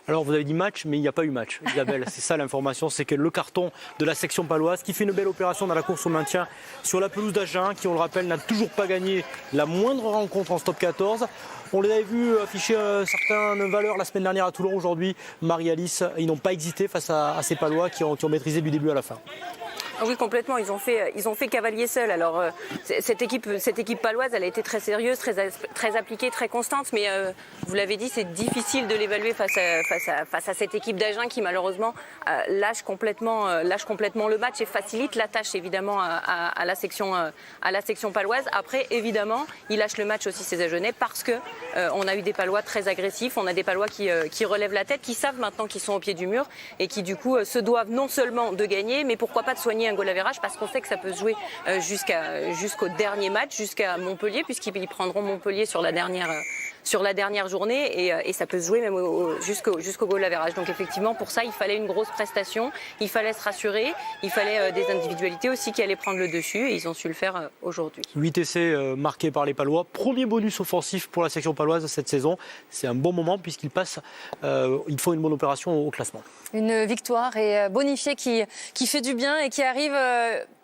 Alors vous avez dit match, mais il n'y a pas eu match, Isabelle. C'est ça l'information, c'est que le carton de la section paloise qui fait une belle opération dans la course au maintien sur la pelouse d'Agen, qui on le rappelle n'a toujours pas gagné la moindre rencontre en stop 14. On les avait vus afficher certaines valeurs la semaine dernière à Toulon. Aujourd'hui, Marie-Alice, ils n'ont pas hésité face à ces Palois qui ont maîtrisé du début à la fin. Oui, complètement. Ils ont fait cavalier seul. Alors, cette équipe paloise, elle a été très sérieuse, très appliquée, très constante. Mais vous l'avez dit, c'est difficile de l'évaluer face à cette équipe d'Agen qui, malheureusement, lâche complètement le match et facilite la tâche, évidemment, à la section paloise. Après, évidemment, ils lâchent le match aussi, ces Agenais, parce que on a eu des Palois très agressifs. On a des Palois qui relèvent la tête, qui savent maintenant qu'ils sont au pied du mur et qui, du coup, se doivent non seulement de gagner, mais pourquoi pas de soigner un goal average, parce qu'on sait que ça peut se jouer jusqu'au dernier match, jusqu'à Montpellier, puisqu'ils prendront Montpellier sur la dernière journée et ça peut se jouer même jusqu'au goal average. Donc effectivement, pour ça, il fallait une grosse prestation, il fallait se rassurer, il fallait des individualités aussi qui allaient prendre le dessus et ils ont su le faire aujourd'hui. 8 essais marqués par les Palois. Premier bonus offensif pour la section paloise cette saison. C'est un bon moment puisqu'ils passent, ils font une bonne opération au classement. Une victoire et bonifiée qui fait du bien et qui arrive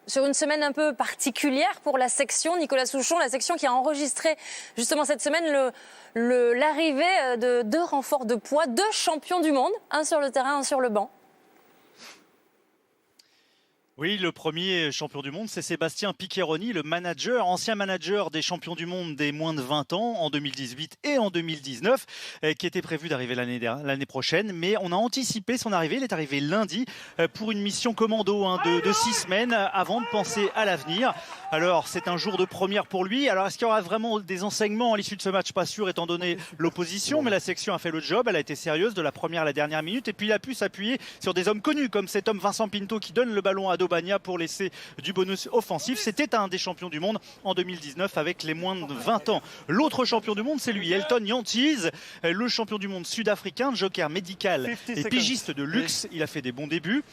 sur une semaine un peu particulière pour la section. Nicolas Souchon, la section qui a enregistré justement cette semaine l'arrivée de 2 renforts de poids, 2 champions du monde, un sur le terrain, un sur le banc. Oui, le premier champion du monde, c'est Sébastien Piccheroni, le manager, ancien manager des champions du monde des moins de 20 ans en 2018 et en 2019, qui était prévu d'arriver l'année prochaine. Mais on a anticipé son arrivée. Il est arrivé lundi pour une mission commando de 6 semaines avant de penser à l'avenir. Alors, c'est un jour de première pour lui. Alors, est-ce qu'il y aura vraiment des enseignements à l'issue de ce match? Pas sûr, étant donné l'opposition. Mais la section a fait le job. Elle a été sérieuse de la première à la dernière minute. Et puis, il a pu s'appuyer sur des hommes connus, comme cet homme Vincent Pinto qui donne le ballon à Dobagna pour laisser du bonus offensif. C'était un des champions du monde en 2019 avec les moins de 20 ans. L'autre champion du monde, c'est lui, Elton Jantjies, le champion du monde sud-africain, joker médical et pigiste de luxe. Il a fait des bons débuts,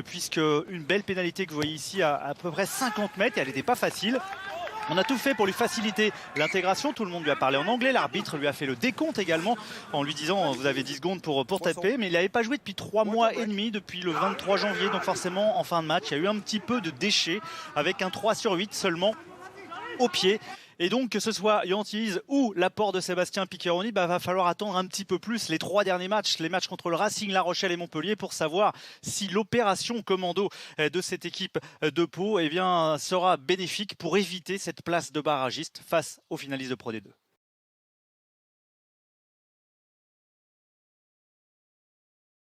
puisque une belle pénalité que vous voyez ici à peu près 50 mètres, et elle n'était pas facile. On a tout fait pour lui faciliter l'intégration. Tout le monde lui a parlé en anglais. L'arbitre lui a fait le décompte également en lui disant vous avez 10 secondes pour taper. Mais il n'avait pas joué depuis 3 mois et demi, depuis le 23 janvier. Donc forcément, en fin de match, il y a eu un petit peu de déchets avec un 3/8 seulement au pied. Et donc, que ce soit Jantjies ou l'apport de Sébastien Piccheroni, va falloir attendre un petit peu plus les 3 derniers matchs, les matchs contre le Racing, La Rochelle et Montpellier, pour savoir si l'opération commando de cette équipe de Pau sera bénéfique pour éviter cette place de barragiste face aux finalistes de Pro D2.